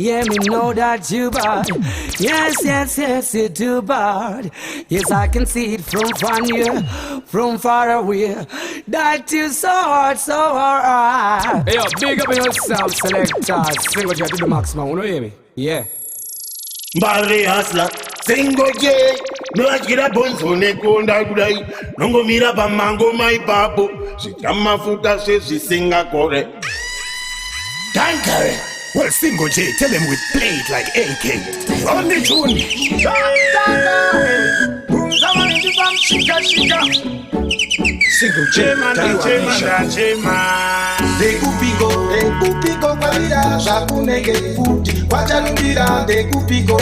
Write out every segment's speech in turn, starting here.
Yeah, me know that you bad. Yes, you do bad. Yes, I can see it from near, from far away. That you so hard. Hey, yo, big up yourself, selector. Single J to the maximum, you know hear me? Yeah. Mbale hasla, Single J. No achira bonzo nekonda kudai. Nongo mira pa mango mai papo. Sikama futa se singa kore. Dankare. Well, Single J, tell him we play it like AK. Run the tune. Single J, Dekupiko kwalira shakunenge futi kwachalubira dekupiko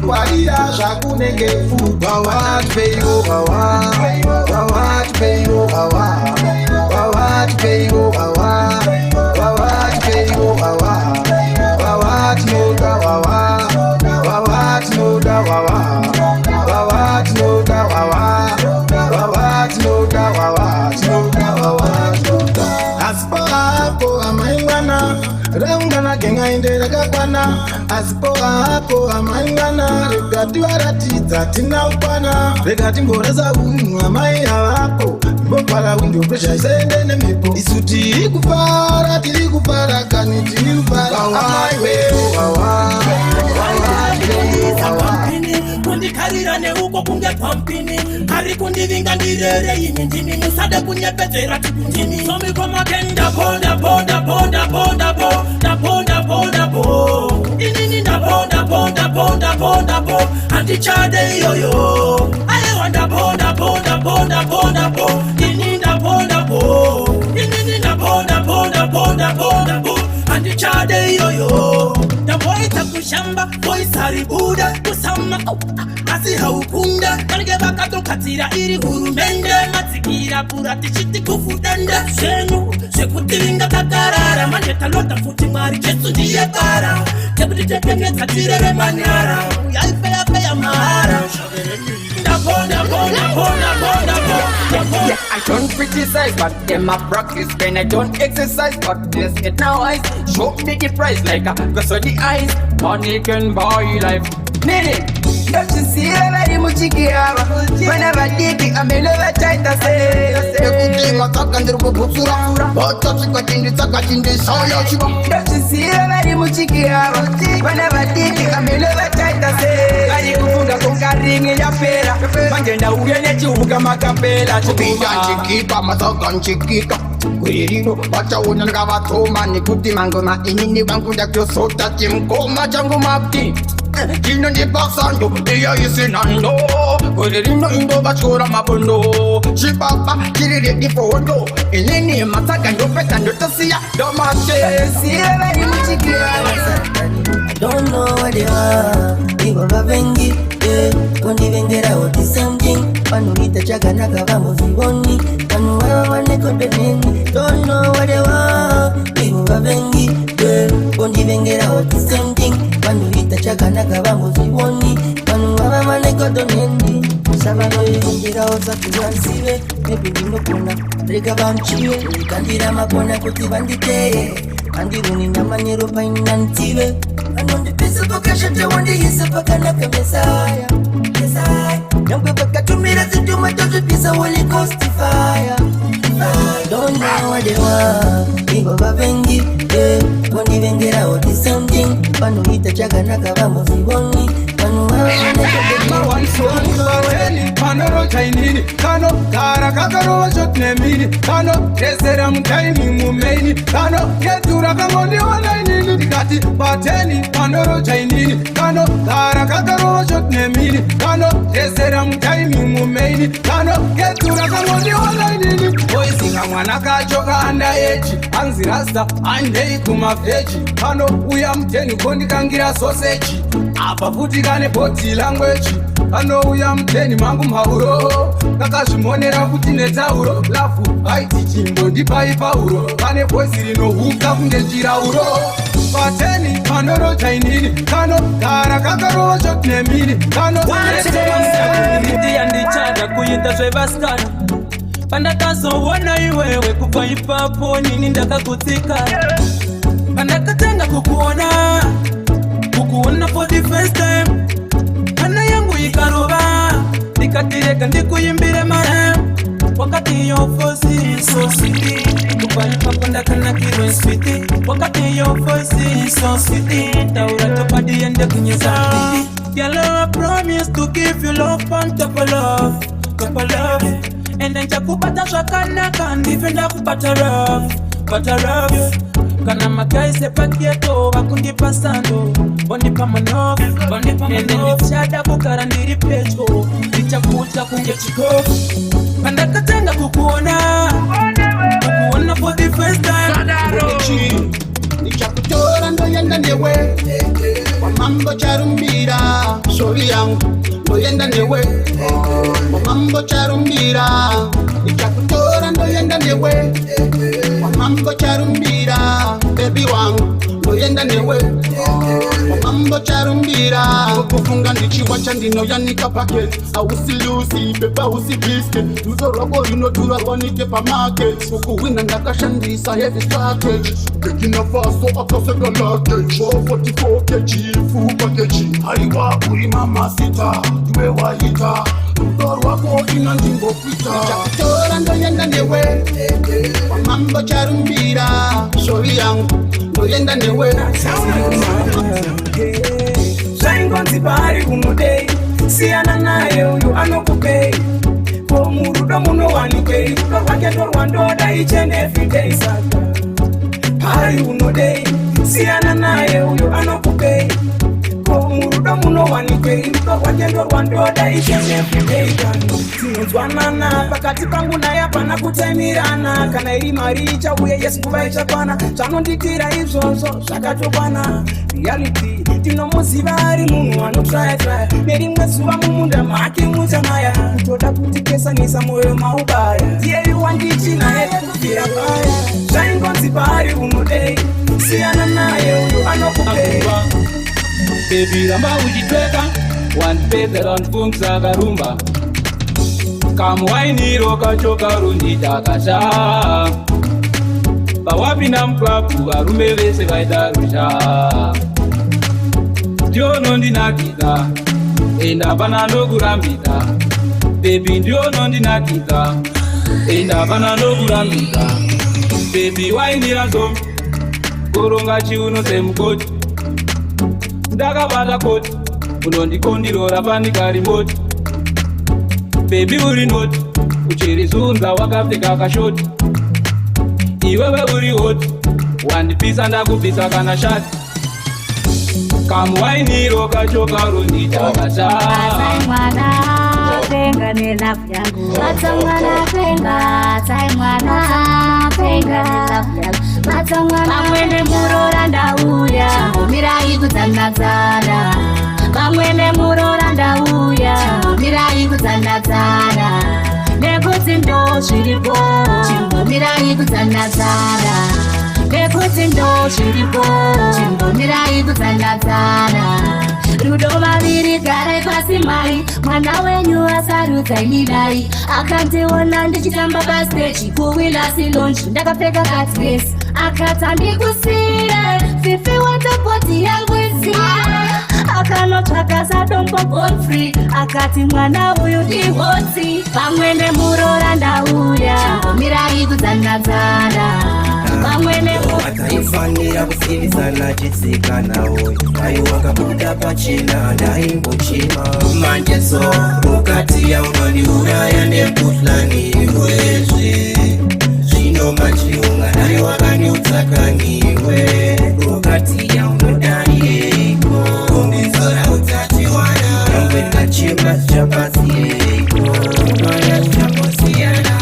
kwalira shakunenge futi wawat peyo wawat peyo wawat peyo wawat peyo wawat noda wawat noda wawat noda Asipo amaingana Raungana kenga indera kakwana Asipo amaingana Regati waratita tina upana Regati mboreza unu amai wako Mbopala window pressure isende nemepo Isuti ikufara tili kufara kani tili kufara Amai weo Kundi karirane uko kunge pampini Kari kundi vinga ndirere imindini Musade kunye petera tukundini Somi koma kenda bonda Inini na bonda Anti chade yoyo Aye wanda bonda Inini na Inini na bonda Anti chade yoyo Na boy takushamba boy saribuda kusama Asi haukunda Kange bakato katira iri hurumende Matikira purati chiti kufudende Senu, sekutiringa kakarara Maneta lota futi mari jesu ndiye bara Kebuti tekenge tatirere manyara Yaife ya mahara Yeah, I don't criticize, but them a practice. When I don't exercise, but this get now eyes. Show me the price like a cause of the eyes. Money can buy life. Need it. Don't you see everybody muchikiava? Whenever dig it, I'm never try to say. Don't you see everybody muchikiava? Whenever dig it, I'm never try to say. I kufunga kungaringi ya pera. Mangenda ugene chuga makapela Kupinja chikika, masoka nchikika Kuririno, bacha unanga watoma Nikuti mangoma inini wangu ya kiosota Chimkoma changu mapti Kino ni pasando, iya isi nando Kuririno indo bachura mabundo Chipapa, kiriri di fondo Inini masaka ndo peta ndo tasiya Domate, siya veri mchikia I don't know what they are. Igo babengi, Kondi vengera oti something. Panu ita chaga naga vamos iboni. Panu wawa waneko beneni. Don't know what they are. Igo babengi, Kondi vengera oti something. Panu ita chaga naga vamos iboni. Panu wawa waneko beneni. Sabano vengera osa kuwansiwe. Mebi dino kuna rega bamchiwe. Kandira makona kuti bandite. Kandiruni namanyero painantiwe. Anondi pesa pokasha tewandi yisa pakana kamesaya Mesaya Nyamkwe baka tumira zituma tozu pisa wali costify Don't know what they want Igo babengi, Kondi vengera oti something Panu hita chaga naka vamo ziboni Panu hawa Panoro chainini, kano kara kakaro shot nemini, kano kesera mutaini mumeni, kano ketura kangondi walainini, kati bateni panoro chainini, kano kara kakaro shot nemini, kano kesera mutaini mumeni, kano ketura kangondi walainini. Boys kamwana kachoka anda echi, anzi rasta andei kumafechi, kano uya mteni kondi kangira sausage, apa futi kane body language. Ano uya mteni mangu mauro Kakashimonera kuti netauro Lafu haiti chimbo ndipaipa uro Kane voice rino huka kunge njira uro Pateni panoro chainini Kano kara kakaro shot nemini Kano Niti yandichada kuyita zvevaskana Pandakazowona iwewe kubva ipapo nini ndakakutsika Pandakatanga kukuona sweetie, taura topadi ende kunyesa. Girl, I promise to give you love on top of love, and then jakupata shakana kan defenda kupata rough, kana makai sepakieto bakundi pasando, bondi pamanof, and then ichada kukarandiri pecho, ichakuta kungechiko, kanda katanga kukuona for the first time. Nichakutora ndo yenda newe kwa mambo charumbira, shori yangu ndo yenda newe kwa mambo charumbira. Nichakutora ndo yenda newe kwa mambo charumbira, baby wangu ndo yenda newe kwa mambo charumbira. Kufunga ndichiwacha ndino yanika packet, ausilusi pepa usibiske, luzo robo inotura wanike pa market, ukuwina ndakashandisa heavy strategy. Kekina faso akasega luggage 44 kg full package. Haiwa uri mama sita tuwe wahita, mdoro wako ina ndingo pita. Nichakutora ndo yenda newe kwa mambo charumbira, shori yangu ndo yenda newe. Shaingonzi bari unodei, siyana naye uyu anokupei, kwa murudo muno wanipei, rudo wake torwandoda each and every day saka. Hari unodei, siyana naye uyu anokupei, kwa murudo muno wanipei, rudo wake torwandoda each and every day kano. Sinozwanana, pakati pangu na yapana kutemirana, kana iri maricha uye yesu kubaicha kwana, chano nditira izozo, shakatopana, reality. Tino musibari munu wano try Meri mwesuwa mumunda maki mutamaya, kutoda kutikesa nisa moyo maubaya, diye yuwandichi na hete kufira baya. Shaingonzi bari unodei, siyana naye uyu anokupei. Baby ramba ujitweka, one pepe round fungsa karumba, kamuwainiro kachoka rundi takasha, bawapi na mkwapu arume vese vaidarusha. Ndio nondi nakita, enda bana no kurambita. Baby ndio nondi nakita, enda bana no kurambita. Baby wainira zombi, koronga chiuno semukoti. Ndakabata koti, unondikondilora panika remote. Baby uri noti, uchirizunza wakapfeka kashoti. Iwewe uri hoti, wandipisa ndakupisa kana shati. Kamuwainiro kachoka rundi takasha. Sai mwana penga ni love yangu, mata mwana penga. Sai mwana penga ni love yangu, mata mwana. Bamwene murora ndauya, mirai kutanazana. Bamwene murora ndauya, mirai kutanazana. Nekuti ndo shiripo, mirai kutanazana. Nekuti ndo shiripo, mirai kutanazana. Rudo maviri gare pasi mai, mwana wenyu asarudza inidai. Akandiona ndichitamba backstage, kuwila silonji, ndakapfeka katless. Akati ndikusire, fifi watopoti yangu isiye. Akanotsvaka sadombo born free, akati mwana uyu ndihotsi. Pamwene murora ndauya, mirai kutanazana. Akaifanira kusivisana chitsikana uyu, aiwakabuda pachena ndaimbochima. Manjeso ukati yaunondiuraya nekuhlani wezve, zvino machiunga dai wakandiutsakaniwe. Ukati yaunodaieko, kundizora utachiwana, rambe ndachimba chapasieko, maya chambosiyana.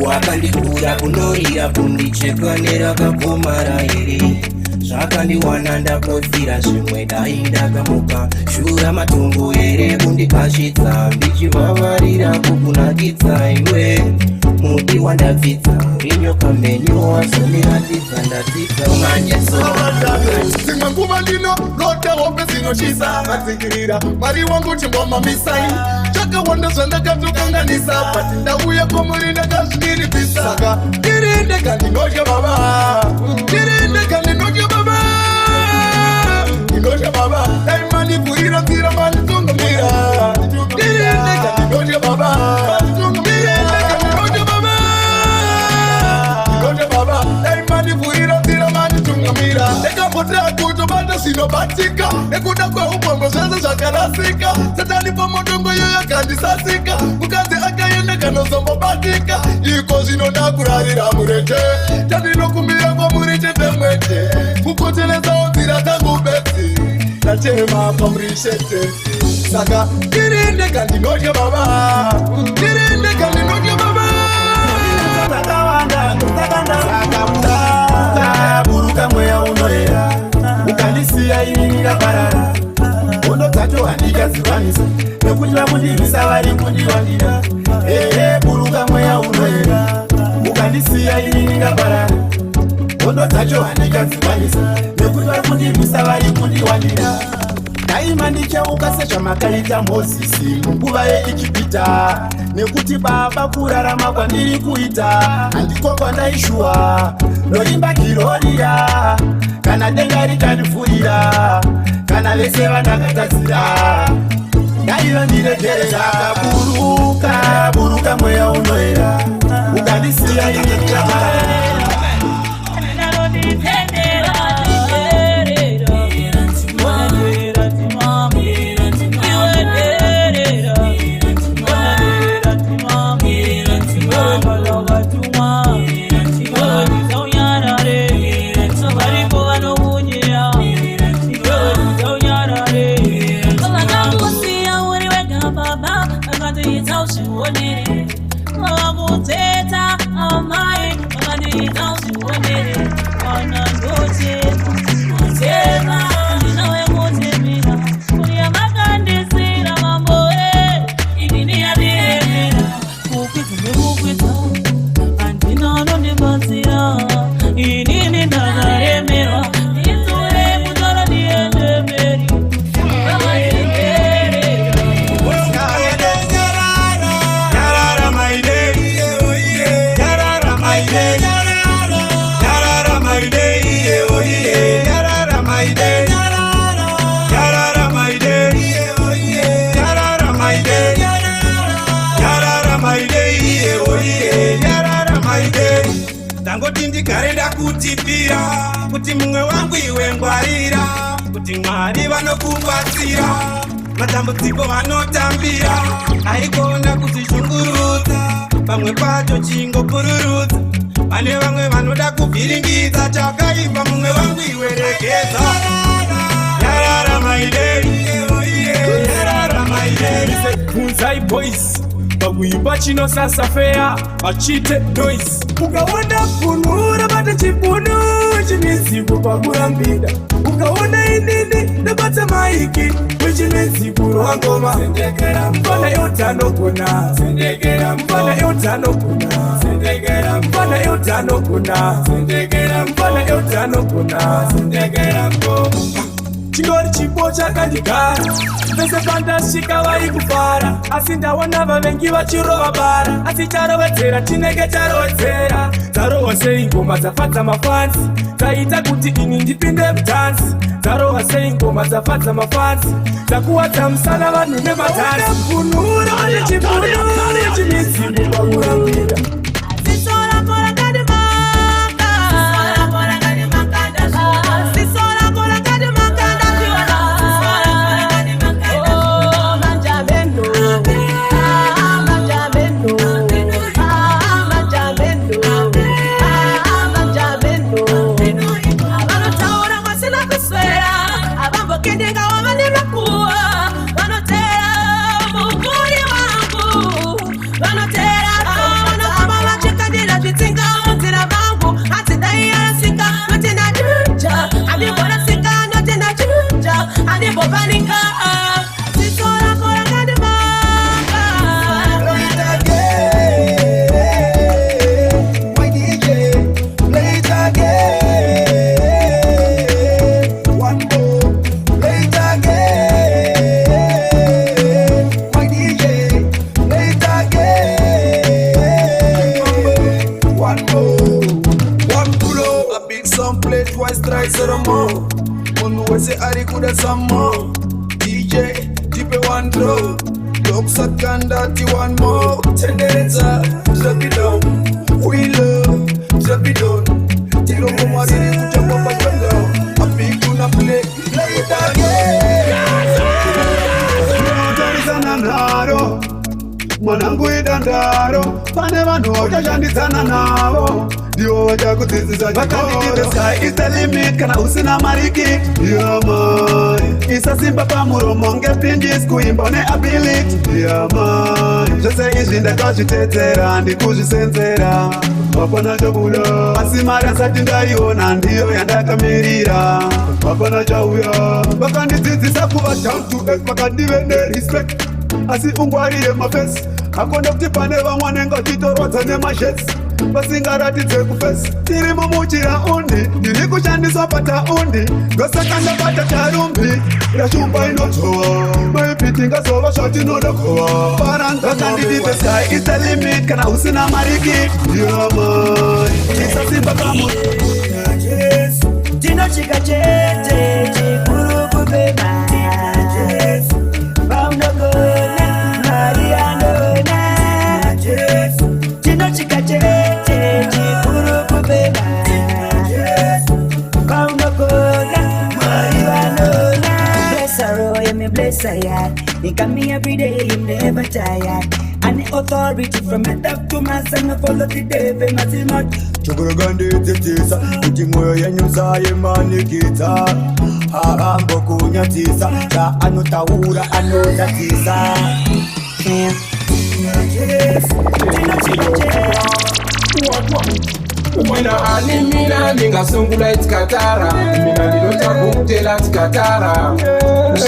Wakandikura kunorira kundichekanera kakomara iri, zvakandiwana ndakotsira zvimwe dai ndakamuka. Shura matongo here kundikashidza, ndichivavarira kukunakidza iwe. Mudi wandabvisa, rinyoka menyu wazondiratidza ndadzidza manjeso. Zimwe nguva ndino roda hope zinochisa, matsikirira mari wangu chimbomamisai. Chakawanda zvandakatokanganisa, pati ndauya kwamuri ndakazviniripisa. Saka ndirinde kandinotya baba, ndirinde kandinotya baba, ndinotya baba. Dai mandivhurira nzira manditongomira, ndirinde kandinotya baba, ndirinde kandinotya baba, ndinotya baba. Dai mandivhurira nzira manditungamira, ndakambotira kuto Ndinoona sinobatika nekuda kweubongo zvese zvakarasika. Satani pamodongo yoyo akandisasika. Mukadzi akaenda kanozombobatika. Iko zvinoda kurarira murenje. Tandinokumbira kwamuri chete mwete. Kupoteredzawo nzira dzangu bedzi. Ndatema pamurishete. Saka ndiriendeka ndinodya baba. Ndiriendeka ndinodya baba. Saka buruka mweya unoera. Ukandisiya ini ndakaparara. Unodzacho handikazivanisa. Nekuti vamundivisa vari kundiwandira. Buruka mweya unoera. Ukandisiya ini ndakaparara. Unodzacho handikazivanisa. Nekuti vari kundivisa vari kundiwandira. Daima ndichauka sezvamakaita Mozisi munguva yeIjipita. Nekuti baba kurarama kwandiri kuita handiko kwandaishuwa. Noimba Gloria kana denga rikandifurira, kana vese vandakatadzira. Daiva ndiregerera. Buruka, buruka mweya unoera. Ukandisiya ini ndakaparara. Ndangoti ndigare ndakutipira kuti mumwe wangu iwe ngwarira, kuti Mwari vanokubatsira matambudziko vanotambira. Aikona kuzvishungurudza pamwe pacho chingopururudza. Pane vamwe vanoda kuvhiringidza chakaipa, mumwe wangu iwe regedza. Yarara my day, yarara my day. Kunzai boys pakuimba chinosasa fea achite noise. Ukaona kunura bata chipunu chineziku pakurambida. Ukaona inini nabata maiki wichineziku ngoma. Sendekera mfana yotanokuna, sendekera mfana yotanokuna, sendekera mfana yotanokuna, sendekera mfana yotanokuna, sendekera ngoma. Chingori chipo chakandigara, vese pandasvika vaikufara. Asi ndaona vavengi vachirova bara, asi charovedzera chinenge charovedzera. Dzarova sei ngoma dzafadza mafansi, dzaita kuti ini ndipinde mutanzi. Dzarova sei ngoma dzafadza mafansi, dzakuwadza musana vanhu nematanzi. Kunura ane chipunu chimidzimu pakurambira. DJ, tipe one throw. Doksa kandati one more. Tendereza, zabidon. We love, zabidon. Tiro kumari kuchapa pachanga. Api kuna play. naro mwanangu idandaro pane vanhu uchashandisana navo ndivo vachakudzidzisa vakandikite sky is the limit kana usina mariki yamai isasimba pamuromo ngepinjis kuimba neability yamai zvese izvi ndakazvitedzera ndikuzvisenzera hapana chabuda asi mari asati ndaiona ndiyo yandakamirira hapana chauya vakandidzidzisa kuva down to earth vakandive nerespect asi ungwarire mafesi akonde kuti pane vamwe anenge achitorwadza nemashets vasingaratidze kufesi tiri mumuchira undi ndiri kushandiswa pataundi ndosaka ndabata tarumbi rashumba inotowa maipiti ngazova zvatinoda kuva vakandidite sky is the limit kana usina mariki yamai isasimba pamu tinochika chete chikuru kubeba tinochika chete chikuru kubeba kaunogona mwari vanona bless her, oh, yeah, me bless her, yeah. He got me every day, him never tired. And the authority from my top to my son, I follow the devil, nothing much. Chukurugandi titisa, utimwe ya nyusa ye manikita. Harambo kunyatisa, cha anutaura anotatisa. Umwana alimina ningasungula itikatara mina nilotagutela tikatara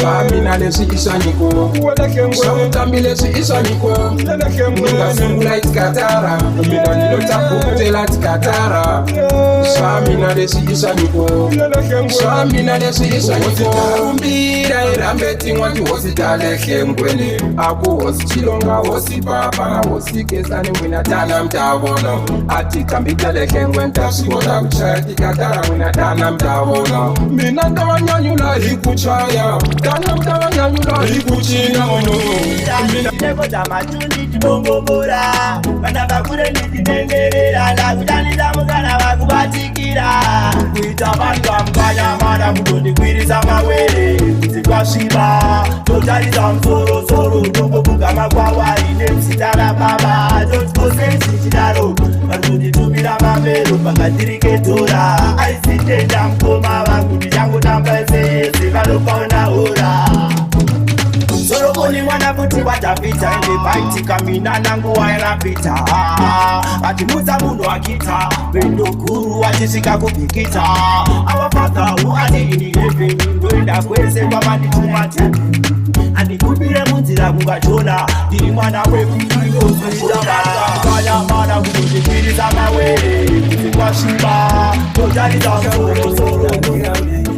Samina lesi isaniko Samutambi lesi isaniko Ningasungula itikatara mina nilotagutela tikatara Samina lesi isaniko Samina lesi isaniko Umbira irambeti ngwati hositale khengwene Aku hosi chilonga hosi papa hosi kesani mwina tana mtavono Ati kambitele khengwenta sikoda kuchaya tikatara mwina tana mtavono Mina ndawanyanyula hikuchaya Tana mtawanyanyula hikuchina ono Ndipo tamatundi tibongomora Vana vakure nititengerera Lakutanita mukana vakubatikira Kuita vantu amkanya mana Mutondi kwirisa mawere Kuzikwashiba Totarisa msoro soro Tongo kugama kwa wari Nemsitara baba Toskosensi chidaro Varundi tumira mamero Pangadirike tora Aisitenda mkoma Vakundi jangu tambaise Sikalopaona ora Sorokoni mwana kuti watapita Ende baiti kamina nangu wainapita Ati muza mundu akita Bendo kuru wachisika kupikita Our father who adi ini heaven Ndoenda kweze kwa mandi tumati Andi kubire munzira kungachona Diri mwana weku Ndo kushida Kanya mana kujikiri za mawere Kutikwa shiba Totali za msoro soro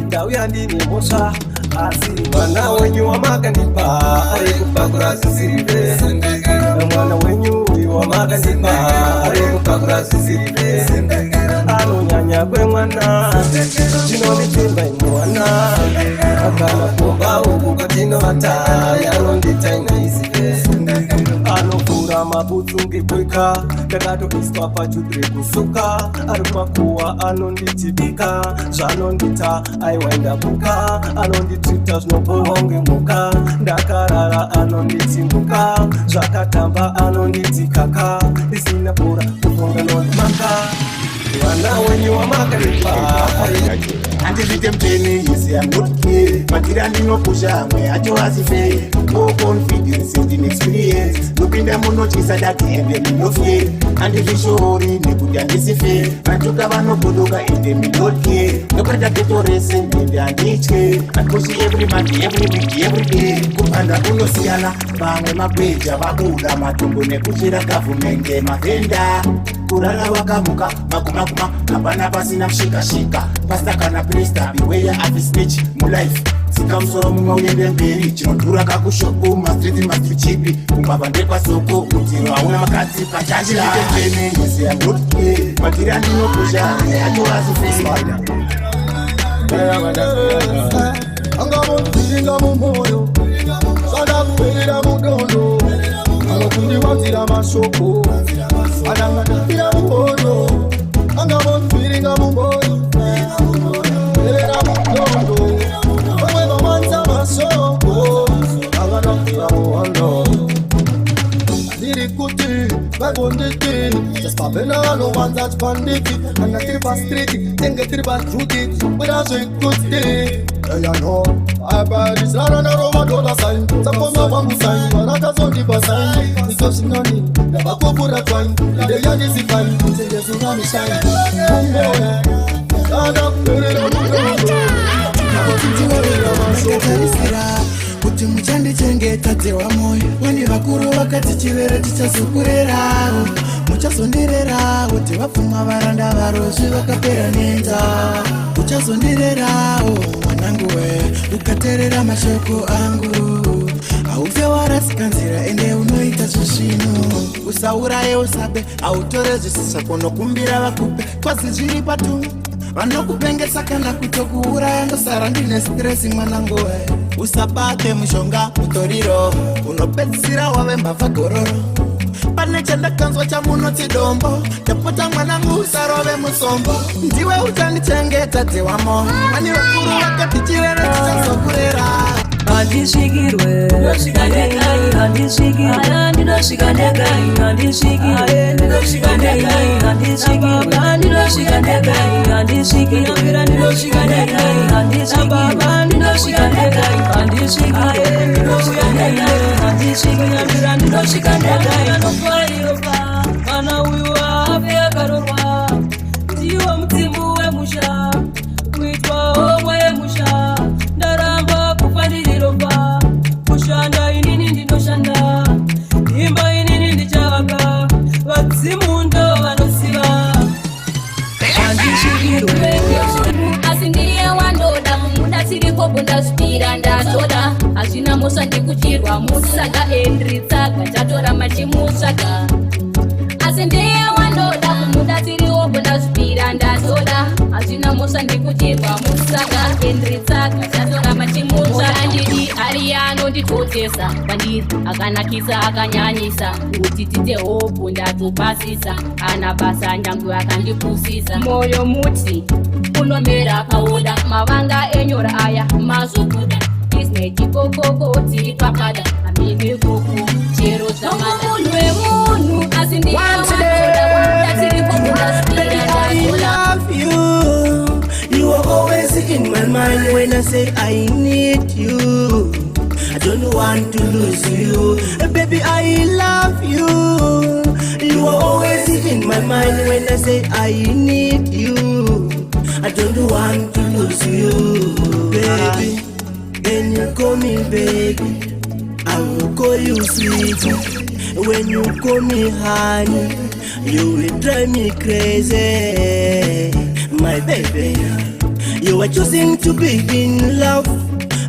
Ndauya ndini mosha Asi mwana wenyu wa maganipa Arikupakura sisiribe Mwana wenyu wa maganipa Arikupakura sisiribe Ano nyanya kwe mwana Chino litimba imwana Akana kumba uku katino hata Yano ndita inaisibe Ano kura mabutu ngipweka Dagato iswa pachudre kusuka Arumakuwa ano nditibika Jano ndita aiwenda buka Ano nditita znobohonge muka Ndakarara ano nditimbuka Zvakatamba ano nditikaka Disina pura kufunga nondimaka Wana wenyu wa makaripa Andizvite mteni isi I'm not gay Matira ndinopusha mwe acho asife More confidence and inexperience Nupinda munochisa daki ende minofye Andizvishori nekuti andisife Vatuka vanokodoka ende minotye Nokata ketorese ende anditye Atkoshi every month, every week, every day Kupanda kunosiyana Vamwe mapweja vabuda matumbo nekuchira gavumende mavenda Kurara wakamuka makumakuma Hapana pasina mshika Pasta kana presta beware of a snitch mu life Sika msoro mumwe uyende mberi Chinodhura kakushopu mastriti chipi Kumbaba ndekwa soko Utiro hauna makatsi pachachira Ndikepene yesi I'm not gay Matiri andinopusha Acho asife Anga munfiringa mumoyo Sada kuwelera mudondo Anokundi watira mashoko Ananga ndapira mumoyo Anga munfiringa mumoyo Welera mudondo Omwe Just popping on the ones that's bandit. And I tip a street, then get it back through it. But I drink good day. And you know, I buy this land and I roll my dollar sign. Suppose I want to sign, but I can't keep a sign. Because you know me, never go for a twine. The young is fine, say yes, you know me shine. Kuti muchandi chengeta tewa moyo vane vakuru vakati chivere tichazokurerawo muchazondirerawo tevapfuma varanda varozvi vakapera nenda uchazondirerawo mwanangu we ukateerera mashoko angu haufe warasikanzira ende unoita zvisvino usauraye usabe hautore zvisisa kunokumbira vakupe kwasi zviri patumwe vanokupengesa kana kutokuuraya ndosara ndine stresi mwanangu we usabate mushonga mutoriro unopedzisira wave mbavha gororo pane chandakanzwa chamunoti dombo tapota mwanangu usarove musombo ndiwe uchandichengeta dzewamo vane vakuru vakati chivere tichazokurera handisvikirwe handisvikirwe ndinosvika ndegai handisvikirwe ndinosvika ndegai handisvikirwe ndinosvika ndegai handisvikirwe ndinosvika ndegai handisvikirwe ndinosvika ndegai handisvikirwe ndinosvika ndegai handisvikirwe ndinosvika ndegai anofairova kana uyu afe akarorwa ndiwo mutimbu wemusha kuitwa omwe yemusha ndaramba kufaniriropa kushanda inini ndinoshanda imba inini ndichavaka vadzimu ndo vanosiva handishikirwe asi ndiye wandoda kumuda tirikopo ndasvipira ndatoda hazvina musha ndikuchirwa musaga endritsaga tatora machimutsvaga asi ndiye wandoda kumuda tirikopo ndasvipira ndatoda hazvina musha ndikuchirwa musaga endritsaga tatora machimutsvaga andidi ari anonditotesa pandiri akanakisa akanyanyisa kuti tite hopu ndatopasisa ana basa nyangu akandipusisa moyo muti unomera paoda mavanga enyora aya mazokuda isnechikokokoti papada amine koko chero zvamunhu wemunhu asi You are always in my mind when I say I need you. I don't want to lose you. Baby, I love you. You are always in my mind when I say I need you. I don't want to lose you. Baby, when you call me baby, I will call you sweetie. When you call me honey, you will drive me crazy. My baby, you are choosing to be in love,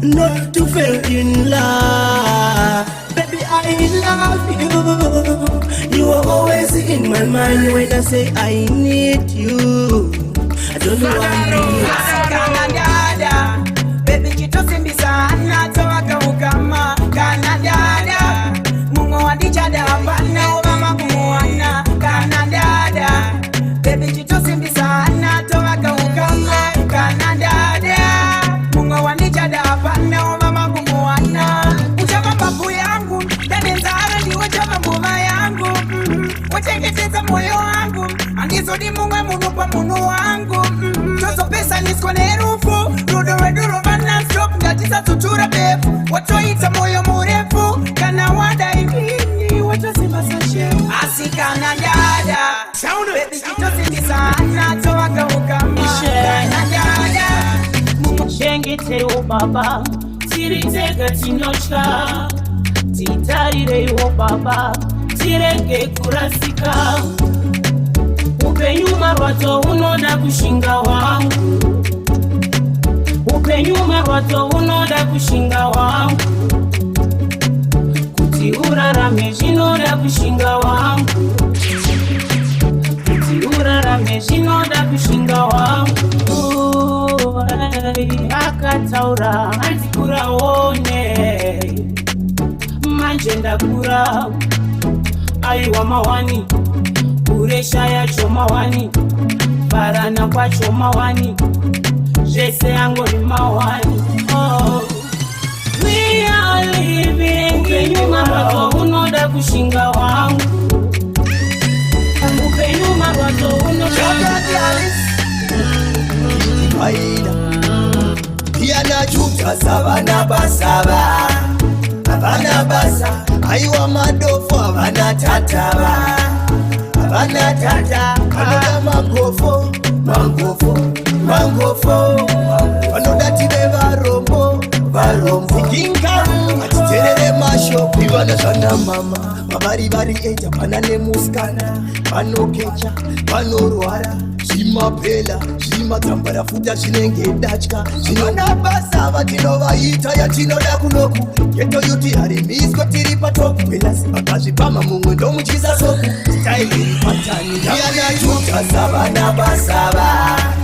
not to fail in love. Baby, I love you. You are always in my mind when I say I need you. I don't know Canada, baby, chitosimbisa natoka ukama Canada. Mungu wadichada hapana umama kumuana Canada. Baby, chitosimbisa natoka ukama Canada. Mungu wadichada hapana umama kumuana. Uchama babu yangu, dade zara ndi uchama mbuma yangu. Uchengeteza moyo wangu, andizodi mungwe munu pa munu wangu. Chozo pesa niskone rufu, rudo vana stop, ngatisa tutura befu. Watoita moyo murefu, kana wada ingini, watosima sashe. Asi Canada, baby chitosindisa, natoka ukama Canada. Shengetewo baba tiritega tinotya titarirewo baba tirege kurasika upenyu marwadzo unoda kushinga wangu upenyu marwadzo unoda kushinga wangu kuti urarame zvinoda kushinga wangu kuti urarame zvinoda kushinga wangu akataura andikuraone manje ndakura aiwa mawani kuresha yacho mawani farana kwacho mawani zvese angori mawani we are living upenyu marwadzo unoda kushinga wangu upenyu Faida Diana Juta Savana Basaba Havana Basa Aiwa Madofo Havana Tataba Havana Tata Anoda Mangofo Anoda Tide Varombo Kinka Atiterere Masho Ivana Shana Mama Mabari Eja Panane Muskana Pano Kecha Pano Ruara Shima Pela Shima Tambara Futa Shinenge Dachka Shina Basa Vatinova Ita Yatinoda Kunoku Yeto Yuti Hari Misko Tiri Patoku Pelasi Bakashi Pama Mungu Ndomu Chisa Soku Style Patani Yana Juta Savana Basaba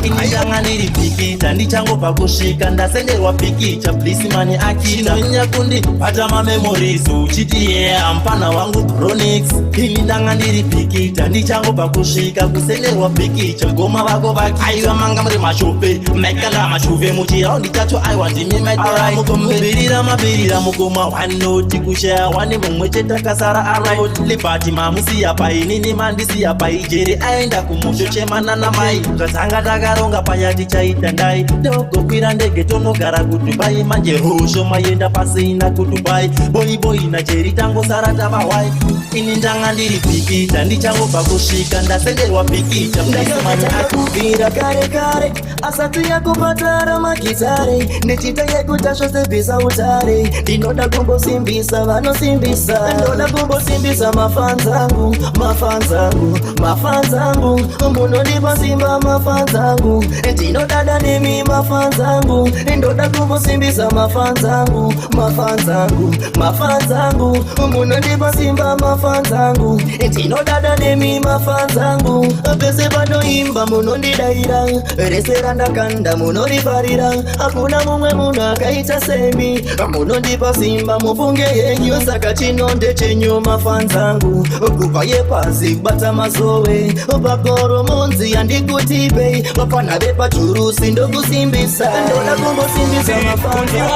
Inyanga niripikita ndichangopa kusvika ndasenderwa pikicha blisimani akita nyakundi patama memories uchiti yeah mpana wangu Bronix ini ndanga niripikita ndichangopa kusvika kusenderwa pikicha ngoma vako vaki aiwa manga muri mashope mekala mashuve muchira ndichacho aiwa ndimi metara mukombirira mabirira mukoma wanoti kushaya wani mumwe chete kasara alright liberty mamusiya painini mandisiya paijeri aenda kumusho chemana na mai katanga takaronga panyati chaita ndai dogo kwira ndege tonogara kuDubai manje hosho mayenda pasina kuDubai boy na cheri tango sara tavawai ini ndanga ndiri pikita ndichangopa kusvika ndasenderwa pikita ndakamata akubvira kare asati yakupatara magitare ndichita yekutasva sebvisa utare ndinoda kumbosimbisa vanosimbisa ndoda kumbosimbisa mafanzangu munondipa simba mafanzangu ndinodada nemi mafanzangu ndoda kumbosimbisa mafanzangu munondipa simba mafanzangu ndinodada nemi mafanzangu pese panoimba munondidaira rese randakanda munorifarira hakuna mumwe munhu akaita semi munondipa simba mufunge yenyu saka chino ndechenyu mafanzangu kubva yepasi kubata mazove pakoro monzi yandikutipe vafana vepachurusi ndokusimbisa ndoda kumbosimbisa mafanzangu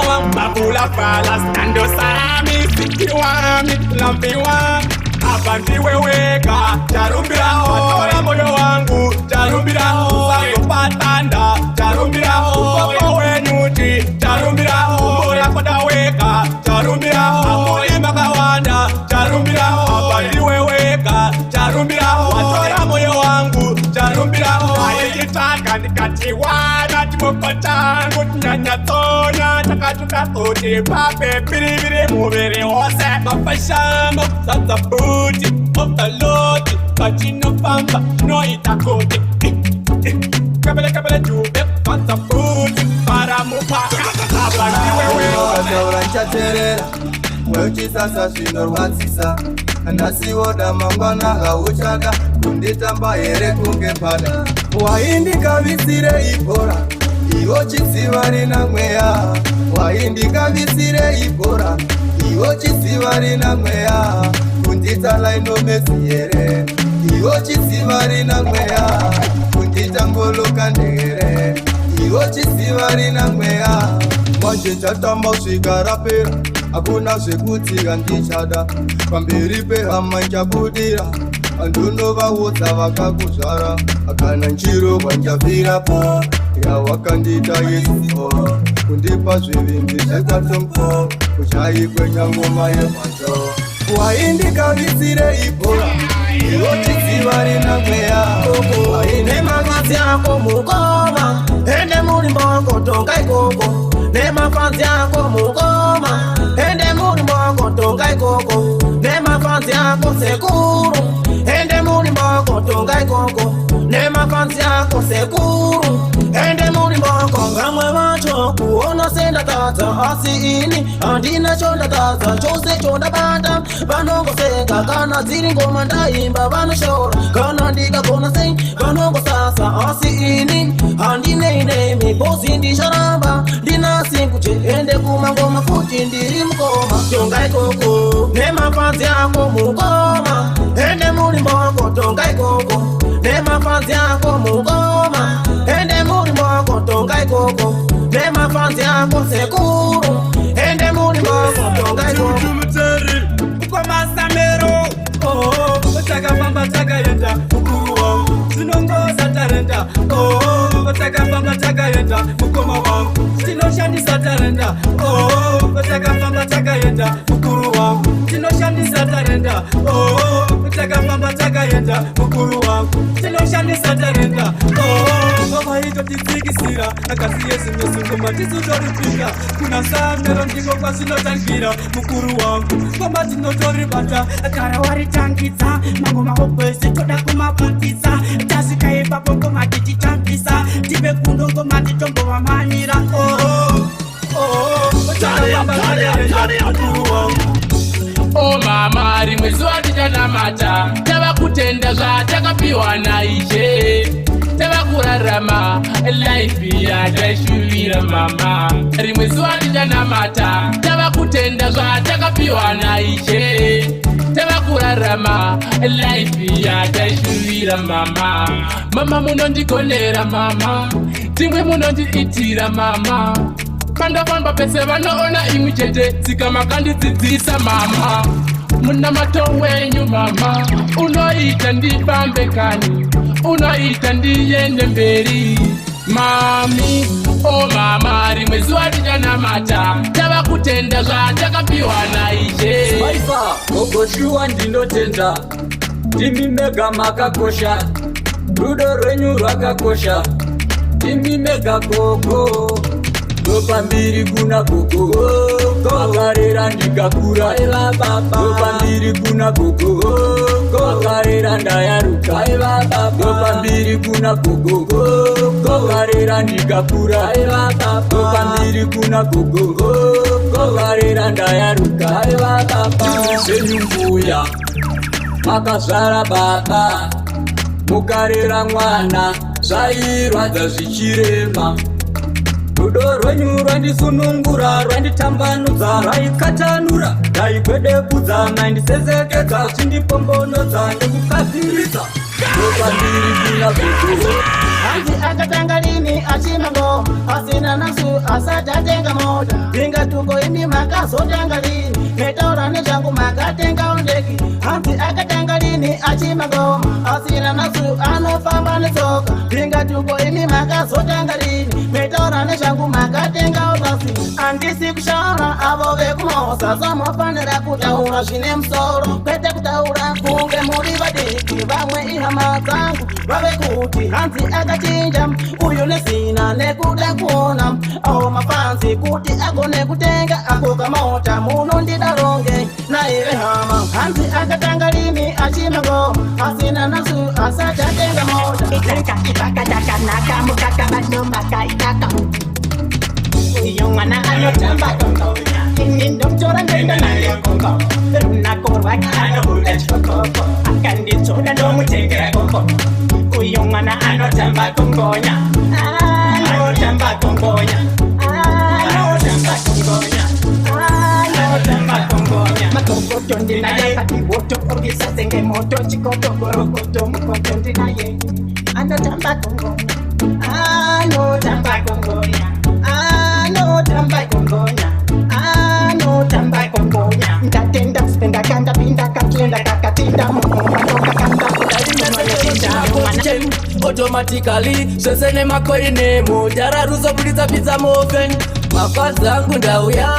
apa ndiweweka tarumbiraho tora moyo wangu tarumbiraho vangopatanda tarumbiraho ukoko wenyuti tarumbiraho mboya kodaweka tarumbiraho amoi makawanda tarumbiraho apa ndiweweka tarumbiraho watora moyo wangu tarumbiraho ayechitaka ndikatiwana timokotangu tinyanyatonya takatukakoti pape piriviri muviri wose mafashambo zazabuti okaloti kachinofamba chinoitakoti kabele jube kazabuti paramupaka apandiwewekazaura nchaterera weuchisasa zvinorwadzisa ndasiwoda mangwana hauchada kunditamba here kunge pada waindikavisire ibhora iwo chiziva rina mweya waindikavisire ibhora iwo chiziva rina mweya kundita lainomesi here iwo chiziva rina mweya kundita ngoloka ndegere iwo chiziva rina mweya manje chatamba usvika rapera hakuna zvekutika ndichada pamberi pehama nchabudira andonovaudza vakakuzvara akana nchirogwa njabvirapo yawakandita yesuo kundipa zvivimbi zvekatombo kuchayikwenya yemacho waindikavisire ibhora iwochiziva rina mweya nemafanzi ako mukoma ende murimbo wako tonga ikoko nemafanzi ako mukoma ende murimbo wako tonga ikoko nemafanzi ako sekuru ende murimbo wako tonga ikoko nemafanzi ako sekuru ende murimbo wako vamwe vacho kuona sendatadza asi ini handina chondatadza chose chondabata vanongoseka kana dziri ngoma ndaimba vanoshora kana ndikagona sei vanongosasa asi ini handineinemi bosi ndicharamba ndinasi kuti ende kumangoma futi ndiri mukoma tonga ikoko nemafanzi ako mukoma ende murimbo wako tonga ikoko nemafanzi ako mukoma ende murimbo wako tonga ikoko nemafanzi ako sekuru ende murimbo wako tonga ikoko kwa masamero takafamba takaenda ukuru wangu talenta. Oh, vatakafamba takaenda mukoma wangu tinoshandisa talenta. Oh, vatakafamba takaenda mukuru wangu tinoshandisa talenta. Oh, vatakafamba takaenda mukuru wangu tinoshandisa talenta. Oh, vavaito titsikisira akasiye zimwe sunguma tisutoripinga kuna samero ndiko kwazinotangira mukuru wangu koma tinotoribata kara waritangidza mangoma okwese toda kumabvunzisa tasvika ngoma tichitambisa tive kundo ngoma titombovamanyira. Oh mama, rimwe zuva tichanamata tava kutenda zvatakapiwa naIshe, tava kurarama life yataishuvira mama. Rimwe zuva tichanamata tava kutenda zvatakapiwa naIshe, tava kurarama life yataishuvira mama. Mama munondigonera mama, timwe munondiitira mama. Pandafamba pese vanoona imwe chete tsika makandidzidzisa mama. Munamato wenyu mama, unoita ndifambe kani, unoita ndiende mberi mami. Oh mama, rimwe zuva tichanamata tava kutenda zvatakapiwa naIshe. Spaifa ogoshuwa ndinotenda, timi mega makakosha, rudo rwenyu rwakakosha, timi mega gogo dopambiri kuna gogo akarera ndikakura. Dopambiri kuna gogo akarera ndayaruka. Dopambiri kuna gogo akarera ndikakura. Dopambiri kuna gogo akarera ndayaruka. Zvenyu mbuya makazvara baba mukarera mwana zvairwadza zvichirema. Rudo rwenyu rwandisunungura, rwanditambanudza, rwaikatanura, ndaigwedebudza, maindisezekeka, zvindipombonodza, ndikukadziridza. Dopambiri kuna gogo. Hanzi akatanga lini achima ngoma, asina nasu asati atenga moda. Vinga tuko imi makazotanga lini, metaura nezvangu makatenga ondeki. Hanzi akatanga lini achima ngoma, asina nasu anofamba netsoka. Vinga tuko imi makazotanga lini, metaura nezvangu makatenga ondasi. Andisi kushara avo vekumosa, samofanira kutaura zvine musoro, kwete kutaura kunge muri vadiki, vamwe ihama dzangu vave kuti hanzi akachinja uyu nesina nekuda kuona. Awo mafanzi kuti agone kutenga akoka mota munondidaronge naive hama. Hanzi akatanga lini achima ngoma, asina nasu asati atenga mota. Itanka ipakadakanaka mukaka bano makaitaka uyu mwana anotamba kongonya, ini ndomtora ndenda naye kongo runakorwa kanobuda chikokoko akanditsoda ndomutengera kongo. Uyu mwana anotamba kongonya, anotamba kongonya, anotamba kongonya, anotamba kongonya. Makokoto ndinaye pati woto ogisa senge moto chikoto gorokoto mukoto ndinaye anotamba kongonya, anotamba kongonya, anotamba kongonya, anotamba kongonya. Ndatenda spenda kanda pinda katlenda kakatinda mumatoka kanda automatically zvese nemakori nemo jararuzobuditsa pizza moven. Mafadzi angu ndauya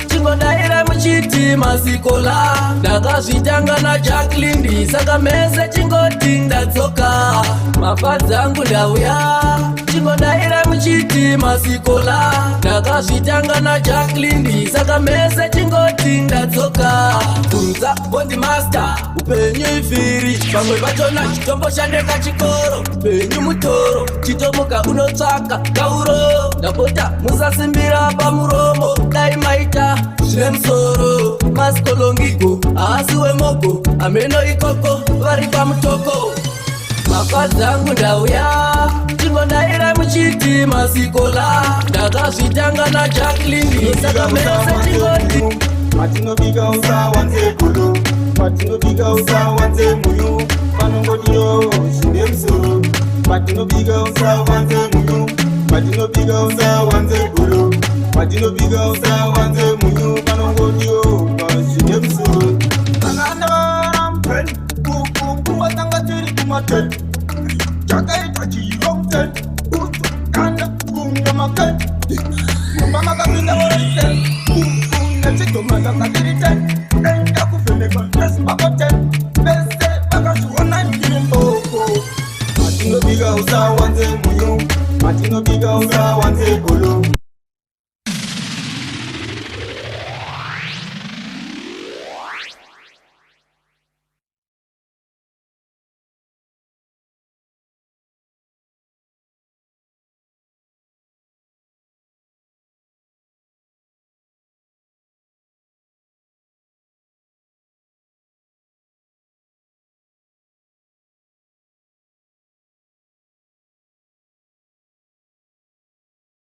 chingodaira muchiti masikola, ndakazvitanga naJacqueline saka mese chingoti ndadzoka. Mafadzi angu ndauya chingodaira muchiti masikola, ndakazvitanga naJacqueline saka mese chingoti ndadzoka. Kunza body master upenyu ivhiri, vamwe vachona chitomboshandeka chikoro. Upenyu mutoro chitomuka unotsvaka kauro, ndapota musasimbira pamuromo dai maita zvine musoro. Masikolongigo haasi wemogo, ameno ikoko vari pamutoko. Mafadzi angu ndauya chingodaira muchiti masikola, ndakazvitanga naJacqueline saka mese chingoti matinobika usawanze gulu, matinobika usawanze muyu, panongodiyo zvine musoro. Matinobika usawanze muyu, matinobika usawanze gulu, matinobika usawanze muyu, panongodiyo zvine musoro. Anandara mpeni kuku kuwatanga tiri kumateni, chakaita chiyongo Mama kapinda wose Nechito manda katirite